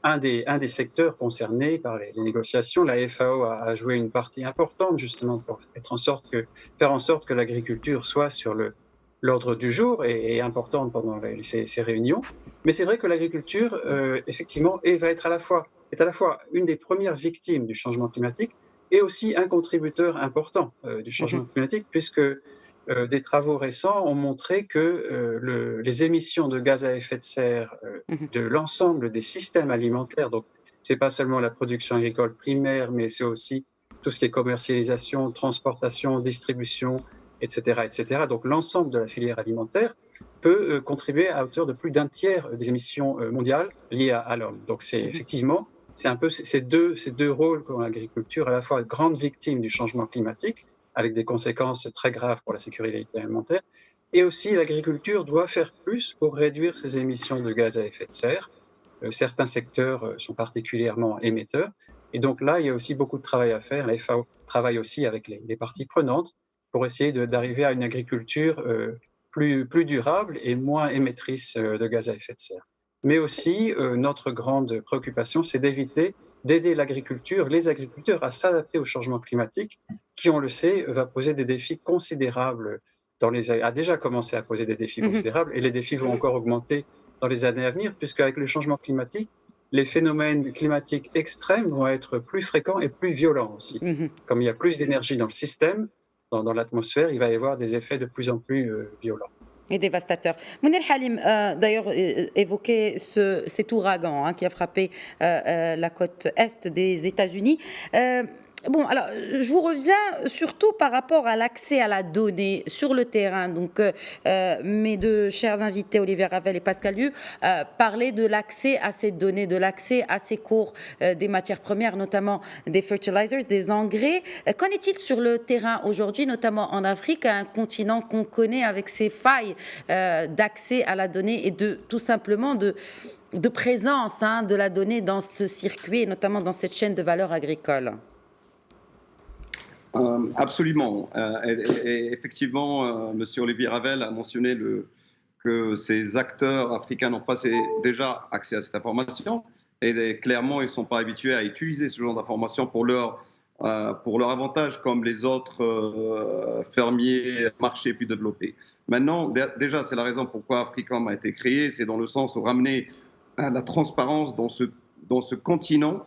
un des secteurs concernés par les négociations. La FAO a joué une partie importante justement pour faire en sorte que l'agriculture soit sur l'ordre du jour et importante pendant ces réunions. Mais c'est vrai que l'agriculture, effectivement, est à la fois une des premières victimes du changement climatique et aussi un contributeur important du changement climatique, puisque des travaux récents ont montré que les émissions de gaz à effet de serre de l'ensemble des systèmes alimentaires, donc ce n'est pas seulement la production agricole primaire, mais c'est aussi tout ce qui est commercialisation, transportation, distribution, etc. Donc l'ensemble de la filière alimentaire peut contribuer à hauteur de plus d'un tiers des émissions mondiales liées à l'homme. Donc c'est effectivement, c'est un peu ces deux rôles qu'ont l'agriculture, à la fois grande victime du changement climatique, avec des conséquences très graves pour la sécurité alimentaire, et aussi l'agriculture doit faire plus pour réduire ses émissions de gaz à effet de serre. Certains secteurs sont particulièrement émetteurs, et donc là, il y a aussi beaucoup de travail à faire. La FAO travaille aussi avec les parties prenantes pour essayer d'arriver à une agriculture plus durable et moins émettrice de gaz à effet de serre. Mais aussi, notre grande préoccupation, c'est d'aider les agriculteurs à s'adapter au changement climatique, qui, on le sait, va poser des défis considérables, a déjà commencé à poser des défis considérables, et les défis vont encore augmenter dans les années à venir, puisqu'avec le changement climatique, les phénomènes climatiques extrêmes vont être plus fréquents et plus violents aussi. Comme il y a plus d'énergie dans le système, dans l'atmosphère, il va y avoir des effets de plus en plus violents. Et dévastateur. Mounir Halim, d'ailleurs, évoquait cet ouragan qui a frappé la côte est des États-Unis. Bon, alors, je vous reviens surtout par rapport à l'accès à la donnée sur le terrain. Donc, mes deux chers invités, Olivier Ravel et Pascal Liu, parlaient de l'accès à ces données, de l'accès à ces cours des matières premières, notamment des fertilizers, des engrais. Qu'en est-il sur le terrain aujourd'hui, notamment en Afrique, un continent qu'on connaît avec ses failles d'accès à la donnée et tout simplement de présence de la donnée dans ce circuit, et notamment dans cette chaîne de valeur agricole? Absolument. Et effectivement, M. Olivier Ravel a mentionné que ces acteurs africains n'ont pas déjà accès à cette information. Et clairement, ils ne sont pas habitués à utiliser ce genre d'informations pour leur avantage, comme les autres fermiers, marchés plus développés. Maintenant, déjà, c'est la raison pourquoi Africom a été créé. C'est dans le sens de ramener la transparence dans ce continent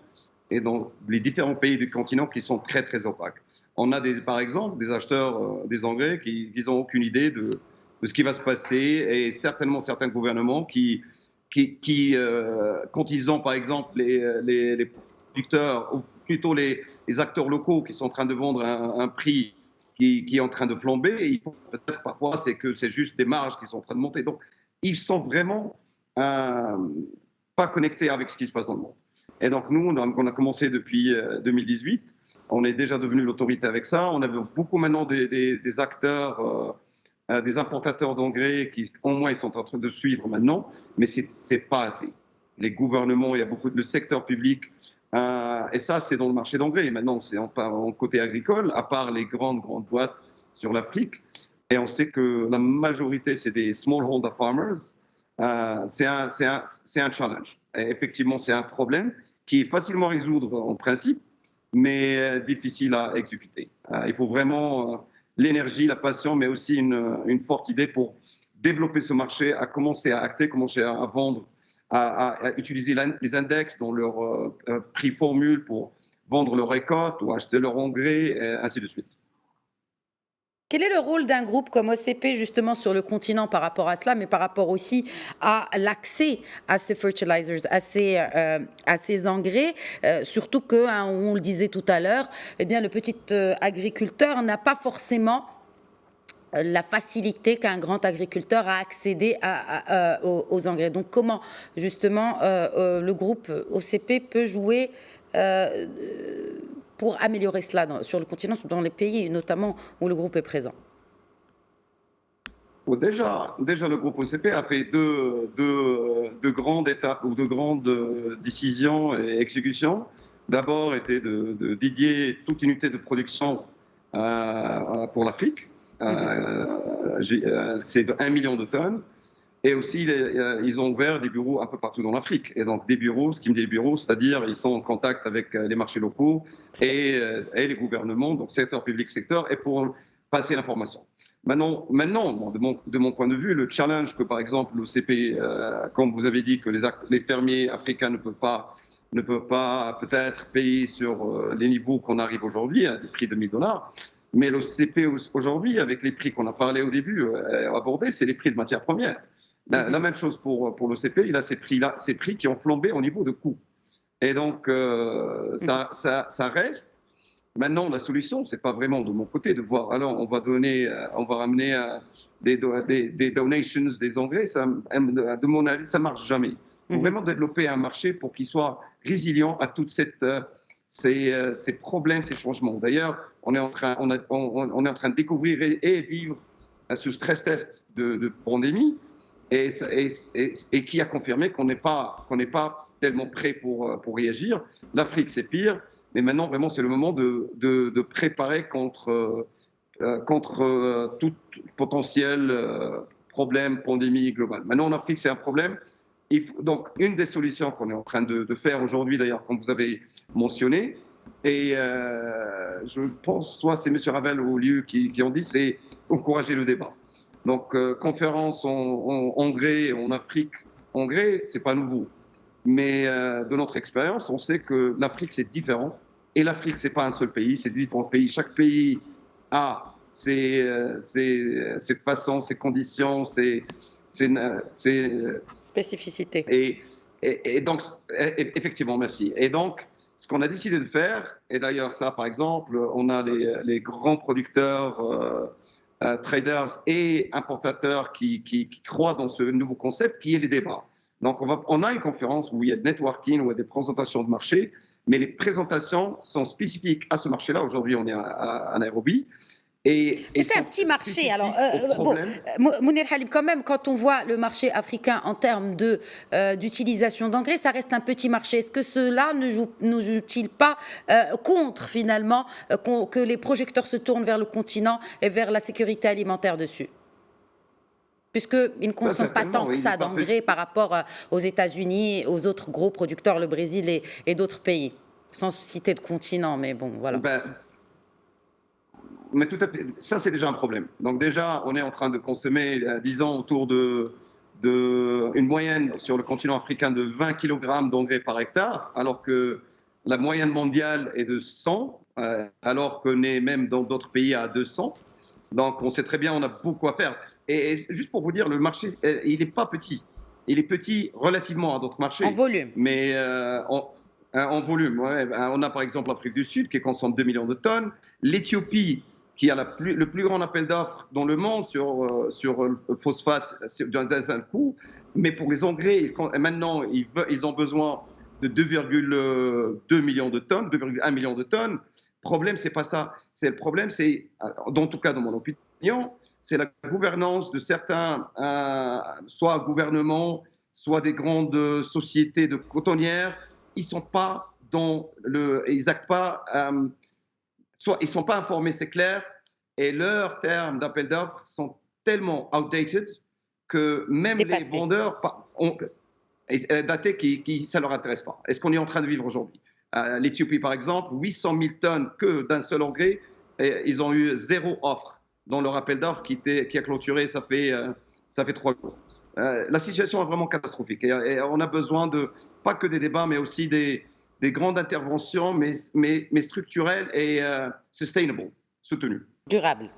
et dans les différents pays du continent qui sont très, très opaques. On a par exemple des acheteurs des engrais qui n'ont aucune idée de ce qui va se passer, et certainement certains gouvernements qui quand ils ont par exemple les producteurs, ou plutôt les acteurs locaux qui sont en train de vendre un prix qui est en train de flamber, et peut-être parfois c'est juste des marges qui sont en train de monter. Donc ils sont vraiment pas connectés avec ce qui se passe dans le monde. Et donc nous, on a commencé depuis 2018. On est déjà devenu l'autorité avec ça. On a beaucoup maintenant des acteurs, des importateurs d'engrais qui, au moins, ils sont en train de suivre maintenant, mais c'est pas assez. Les gouvernements, il y a beaucoup de secteur public, et ça, c'est dans le marché d'engrais. Maintenant, c'est en côté agricole, à part les grandes boîtes sur l'Afrique. Et on sait que la majorité, c'est des smallholder farmers. C'est un challenge. Et effectivement, c'est un problème qui est facilement à résoudre en principe, mais difficile à exécuter. Il faut vraiment l'énergie, la passion, mais aussi une forte idée pour développer ce marché, à commencer à acter, commencer à vendre, à utiliser les index dans leur prix formule pour vendre leur récolte ou acheter leur engrais, et ainsi de suite. Quel est le rôle d'un groupe comme OCP justement sur le continent par rapport à cela, mais par rapport aussi à l'accès à ces fertilizers, à ces engrais, surtout que, hein, on le disait tout à l'heure, eh bien, le petit agriculteur n'a pas forcément la facilité qu'un grand agriculteur a accédé aux engrais. Donc comment justement le groupe OCP peut jouer pour améliorer cela sur le continent, dans les pays notamment où le groupe est présent? Bon, déjà, le groupe OCP a fait deux grandes étapes ou deux grandes décisions et exécutions. D'abord, était de dédier toute unité de production pour l'Afrique. C'est de 1 million de tonnes. Et aussi, ils ont ouvert des bureaux un peu partout dans l'Afrique. Et donc, des bureaux, ce qui me dit des bureaux, c'est-à-dire ils sont en contact avec les marchés locaux et les gouvernements, donc secteur public, secteur, et pour passer l'information. Maintenant de mon point de vue, le challenge que, par exemple, l'OCP, comme vous avez dit, que les fermiers africains ne peuvent pas peut-être payer sur les niveaux qu'on arrive aujourd'hui, à des prix de $1 000. Mais l'OCP aujourd'hui, avec les prix qu'on a parlé au début, abordés, c'est les prix de matières premières. La même chose pour l'OCP, il a ces prix qui ont flambé au niveau de coûts. Et donc, ça reste. Maintenant, la solution, c'est pas vraiment de mon côté de voir, alors on va ramener des donations, des engrais, de mon avis, ça marche jamais. Il faut vraiment développer un marché pour qu'il soit résilient à toutes ces problèmes, ces changements. D'ailleurs, on est en train de découvrir et vivre ce stress test de pandémie et qui a confirmé qu'on n'est pas tellement prêt pour réagir. L'Afrique, c'est pire, mais maintenant, vraiment, c'est le moment de préparer contre tout potentiel problème, pandémie globale. Maintenant, en Afrique, c'est un problème. Donc, une des solutions qu'on est en train de faire aujourd'hui, d'ailleurs, comme vous avez mentionné, et je pense, soit c'est M. Ravel ou Liu qui ont dit, c'est encourager le débat. Donc, conférence en Hongrie, en Afrique, Hongrie, c'est pas nouveau. Mais de notre expérience, on sait que l'Afrique, c'est différent. Et l'Afrique, c'est pas un seul pays, c'est différents pays. Chaque pays a ses façons, ses conditions, ses spécificités. Et donc, effectivement, merci. Et donc, ce qu'on a décidé de faire, et d'ailleurs ça, par exemple, on a les grands producteurs, traders et importateurs qui croient dans ce nouveau concept qui est les débats. Donc, on a une conférence où il y a de networking, où il y a des présentations de marché, mais les présentations sont spécifiques à ce marché-là. Aujourd'hui, on est à Nairobi. Mais c'est un petit marché. Alors, Mounir Halim, quand même, quand on voit le marché africain en termes d'utilisation d'engrais, ça reste un petit marché. Est-ce que cela ne joue-t-il pas contre, finalement, que les projecteurs se tournent vers le continent et vers la sécurité alimentaire dessus? Puisqu'ils ne consomment pas tant que ça d'engrais par rapport aux États-Unis, aux autres gros producteurs, le Brésil et d'autres pays, sans citer de continent, mais bon, voilà. Mais tout à fait, ça c'est déjà un problème. Donc déjà, on est en train de consommer, disons, autour de une moyenne sur le continent africain de 20 kg d'engrais par hectare, alors que la moyenne mondiale est de 100, alors qu'on est même dans d'autres pays à 200. Donc on sait très bien, on a beaucoup à faire. Et juste pour vous dire, le marché, il n'est pas petit. Il est petit relativement à d'autres marchés. En volume. Mais en volume, ouais. On a par exemple l'Afrique du Sud qui consomme 2 millions de tonnes. L'Éthiopie, qui a le plus grand appel d'offres dans le monde sur le phosphate d'un seul coup. Mais pour les engrais, maintenant, ils ont besoin de 2,2 millions de tonnes, 2,1 millions de tonnes. Le problème, c'est pas ça. Le problème, c'est, en tout cas dans mon opinion, c'est la gouvernance de certains, soit gouvernements, soit des grandes sociétés de cotonnières. Ils sont pas ils actent pas. Soit ils ne sont pas informés, c'est clair, et leurs termes d'appel d'offres sont tellement outdated que même les vendeurs ont datés ça ne leur intéresse pas. Est-ce qu'on est en train de vivre aujourd'hui? L'Éthiopie, par exemple, 800 000 tonnes que d'un seul engrais, et ils ont eu 0 offre dans leur appel d'offres qui a clôturé, ça fait 3 jours. La situation est vraiment catastrophique et on a besoin pas que des débats, mais aussi des grandes interventions, mais structurelles et sustainable, soutenues. Durable.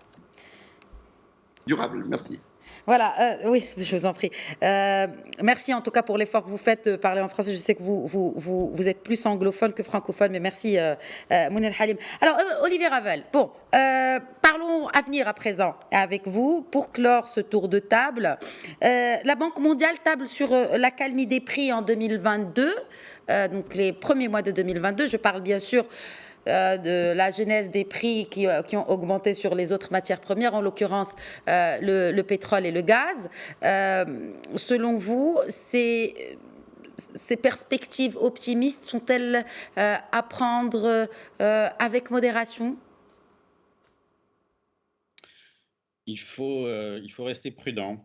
durable. Merci. Voilà, oui, je vous en prie. Merci en tout cas pour l'effort que vous faites de parler en français. Je sais que vous êtes plus anglophone que francophone, mais merci Mounir Halim. Alors, Olivier Ravel, bon, parlons avenir à présent avec vous pour clore ce tour de table. La Banque mondiale table sur l'accalmie des prix en 2022, donc les premiers mois de 2022. Je parle bien sûr de la genèse des prix qui ont augmenté sur les autres matières premières, en l'occurrence le pétrole et le gaz. Selon vous, ces perspectives optimistes sont-elles à prendre avec modération ? Il faut rester prudent.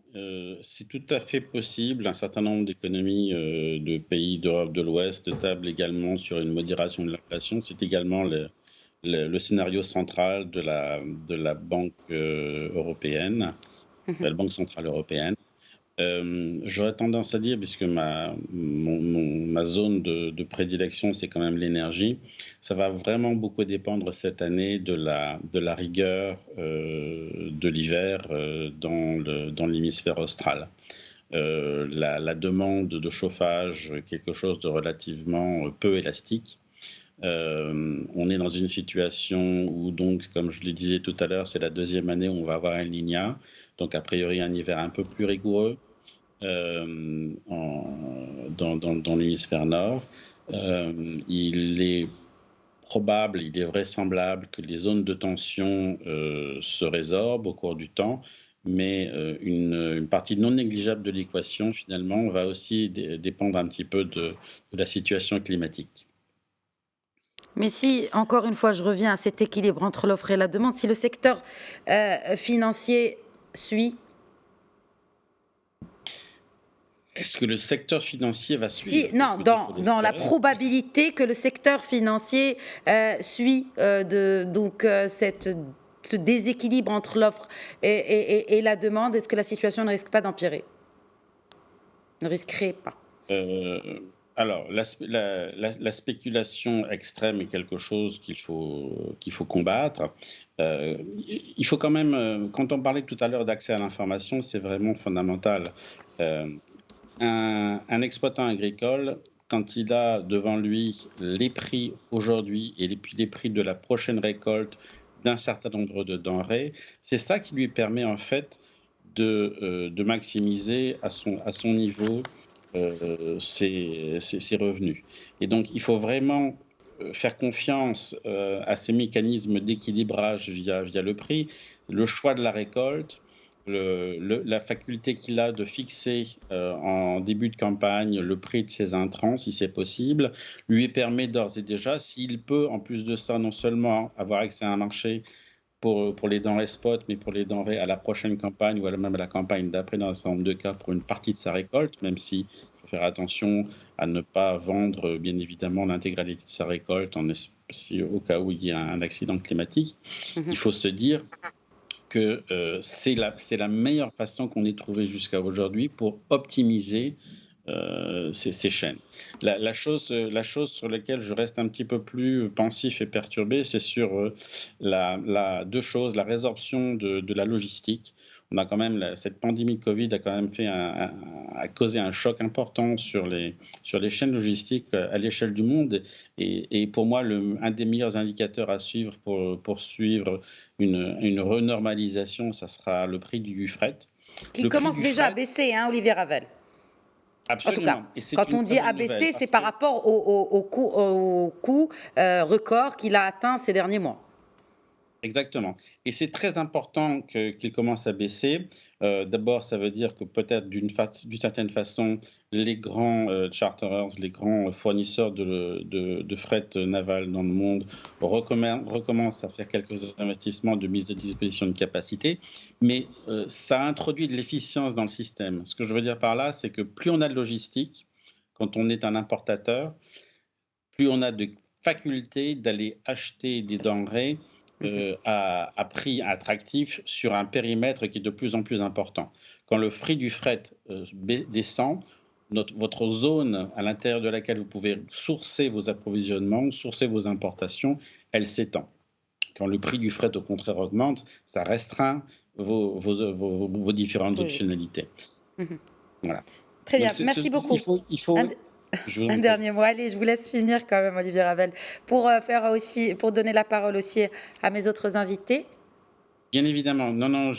C'est tout à fait possible. Un certain nombre d'économies de pays d'Europe de l'Ouest tablent également sur une modération de l'inflation. C'est également le scénario central de la Banque européenne, la Banque centrale européenne. J'aurais tendance à dire, puisque ma zone de prédilection, c'est quand même l'énergie, ça va vraiment beaucoup dépendre cette année de la rigueur de l'hiver dans l'hémisphère austral. La demande de chauffage, quelque chose de relativement peu élastique. On est dans une situation où, donc, comme je le disais tout à l'heure, c'est la deuxième année où on va avoir un El Niño, donc a priori un hiver un peu plus rigoureux dans l'hémisphère nord. Il est probable, il est vraisemblable que les zones de tension se résorbent au cours du temps, mais une partie non négligeable de l'équation, finalement, va aussi dépendre un petit peu de la situation climatique. Mais si, encore une fois, je reviens à cet équilibre entre l'offre et la demande, si le secteur financier suit. Est-ce que le secteur financier va suivre ? Non, dans la probabilité que le secteur financier suit ce déséquilibre entre l'offre et la demande, est-ce que la situation ne risque pas d'empirer ? Ne risquerait pas ? Alors, la spéculation extrême est quelque chose qu'il faut combattre. Il faut quand même, quand on parlait tout à l'heure d'accès à l'information, c'est vraiment fondamental. Un exploitant agricole, quand il a devant lui les prix aujourd'hui et puis les prix de la prochaine récolte d'un certain nombre de denrées, c'est ça qui lui permet en fait de maximiser à son niveau ses revenus. Et donc, il faut vraiment faire confiance à ces mécanismes d'équilibrage via le prix, le choix de la récolte, la faculté qu'il a de fixer en début de campagne le prix de ses intrants, si c'est possible, lui permet d'ores et déjà, s'il peut, en plus de ça, non seulement avoir accès à un marché pour les denrées spot, mais pour les denrées à la prochaine campagne ou même à la campagne d'après, dans un certain nombre de cas, pour une partie de sa récolte, même s'il faut faire attention à ne pas vendre, bien évidemment, l'intégralité de sa récolte au cas où il y a un accident climatique. Il faut se dire que c'est la meilleure façon qu'on ait trouvée jusqu'à aujourd'hui pour optimiser ces chaînes. La chose sur laquelle je reste un petit peu plus pensif et perturbé, c'est sur deux choses, la résorption de la logistique. On a quand même cette pandémie de Covid a quand même a causé un choc important sur les chaînes logistiques à l'échelle du monde. Et pour moi, un des meilleurs indicateurs à suivre pour suivre une renormalisation, ça sera le prix du fret. Qui commence déjà à baisser, hein, Olivier Ravel. Absolument. En tout cas, quand on dit abaisser, c'est par rapport au coût record qu'il a atteint ces derniers mois. Exactement. Et c'est très important qu'il commence à baisser. D'abord, ça veut dire que peut-être d'une certaine façon, les grands charterers, les grands fournisseurs de fret naval dans le monde recommencent à faire quelques investissements de mise à disposition de capacité. Mais ça introduit de l'efficience dans le système. Ce que je veux dire par là, c'est que plus on a de logistique, quand on est un importateur, plus on a de faculté d'aller acheter des denrées à prix attractif sur un périmètre qui est de plus en plus important. Quand le prix du fret descend, votre zone à l'intérieur de laquelle vous pouvez sourcer vos approvisionnements, sourcer vos importations, elle s'étend. Quand le prix du fret, au contraire, augmente, ça restreint vos différentes Logique. optionnalités. Mhm. Voilà. Très Donc bien, merci beaucoup. il faut, Un, je vous un en prie. dernier mot. Allez, je vous laisse finir quand même, Olivier Ravel, pour donner la parole aussi à mes autres invités. Bien évidemment. Non, non,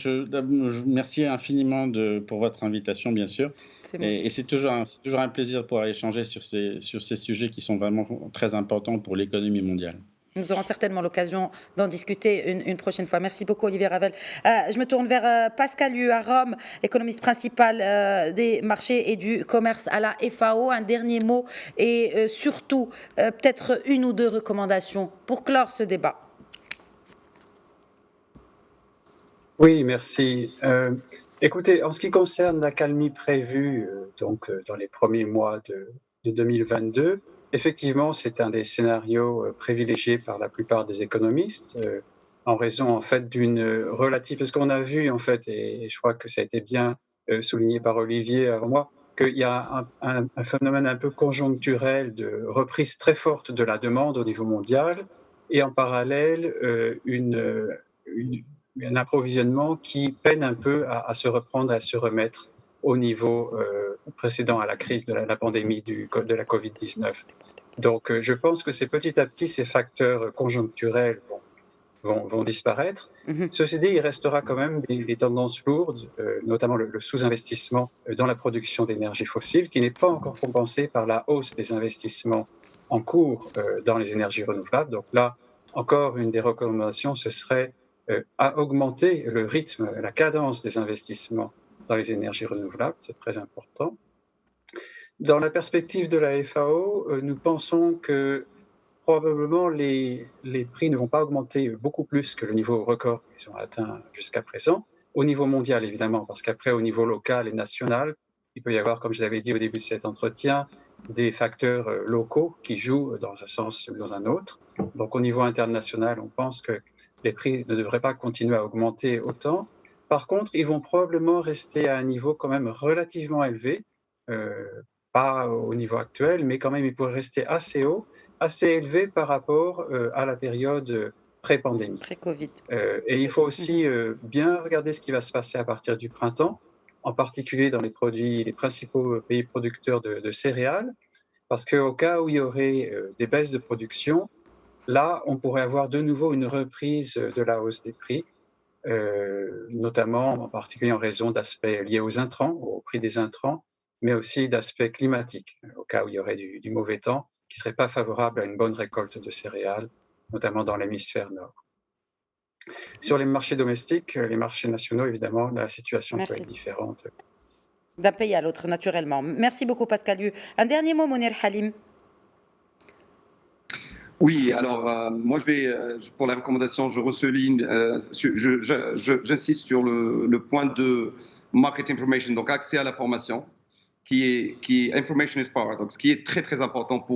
merci infiniment pour votre invitation, bien sûr. C'est moi. Et c'est toujours un plaisir de pouvoir échanger sur ces sujets qui sont vraiment très importants pour l'économie mondiale. Nous aurons certainement l'occasion d'en discuter une prochaine fois. Merci beaucoup, Olivier Ravel. Je me tourne vers Pascal Hu à Rome, économiste principal des marchés et du commerce à la FAO. Un dernier mot et surtout peut-être une ou deux recommandations pour clore ce débat. Oui, merci. Écoutez, en ce qui concerne l'accalmie prévue dans les premiers mois de 2022, effectivement, c'est un des scénarios privilégiés par la plupart des économistes en raison en fait d'une relative, parce qu'on a vu en fait, et je crois que ça a été bien souligné par Olivier avant moi, qu'il y a un phénomène un peu conjoncturel de reprise très forte de la demande au niveau mondial et en parallèle un approvisionnement qui peine un peu à se reprendre, à se remettre au niveau précédent à la crise de la pandémie de la Covid-19. Donc, je pense que petit à petit, ces facteurs conjoncturels vont disparaître. Ceci dit, il restera quand même des tendances lourdes, notamment le sous-investissement dans la production d'énergie fossile, qui n'est pas encore compensé par la hausse des investissements en cours dans les énergies renouvelables. Donc là, encore une des recommandations, ce serait à augmenter le rythme, la cadence des investissements dans les énergies renouvelables, c'est très important. Dans la perspective de la FAO, nous pensons que probablement les prix ne vont pas augmenter beaucoup plus que le niveau record qu'ils ont atteint jusqu'à présent, au niveau mondial évidemment, parce qu'après au niveau local et national, il peut y avoir, comme je l'avais dit au début de cet entretien, des facteurs locaux qui jouent dans un sens ou dans un autre. Donc au niveau international, on pense que les prix ne devraient pas continuer à augmenter autant. Par contre, ils vont probablement rester à un niveau quand même relativement élevé, pas au niveau actuel, mais quand même ils pourraient rester assez haut, assez élevé par rapport à la période pré-pandémie. Pré-Covid. Et il faut aussi bien regarder ce qui va se passer à partir du printemps, en particulier dans les principaux pays producteurs de céréales, parce qu'au cas où il y aurait des baisses de production, là, on pourrait avoir de nouveau une reprise de la hausse des prix, notamment en particulier en raison d'aspects liés aux intrants, au prix des intrants, mais aussi d'aspects climatiques, au cas où il y aurait du mauvais temps, qui ne serait pas favorable à une bonne récolte de céréales, notamment dans l'hémisphère nord. Sur les marchés domestiques, les marchés nationaux, évidemment, la situation peut être différente. D'un pays à l'autre, naturellement. Merci beaucoup, Pascal Hu. Un dernier mot, Mounir Halim. Oui, alors moi pour la recommandation, je ressouligne, j'insiste sur le point de market information, donc accès à l'information, qui est information is power, donc ce qui est très très important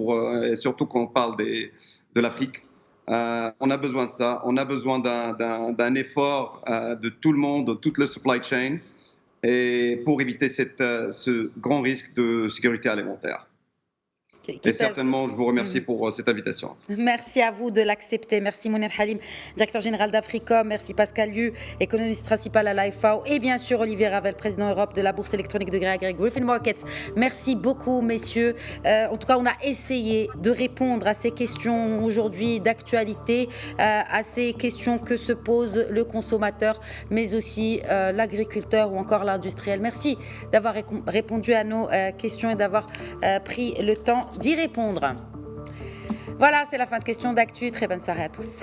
surtout quand on parle de l'Afrique. On a besoin de ça, on a besoin d'un effort de tout le monde, de toute la supply chain, et pour éviter ce grand risque de sécurité alimentaire. Et certainement, je vous remercie pour cette invitation. Merci à vous de l'accepter. Merci Mounir Halim, directeur général d'Africom. Merci Pascal Hu, économiste principal à la FAO. Et bien sûr, Olivier Ravel, président Europe de la Bourse électronique de gré à gré Griffin Markets. Merci beaucoup, messieurs. En tout cas, on a essayé de répondre à ces questions aujourd'hui d'actualité, à ces questions que se pose le consommateur, mais aussi l'agriculteur ou encore l'industriel. Merci d'avoir répondu à nos questions et d'avoir pris le temps d'y répondre. Voilà, c'est la fin de Questions d'actu. Très bonne soirée à tous.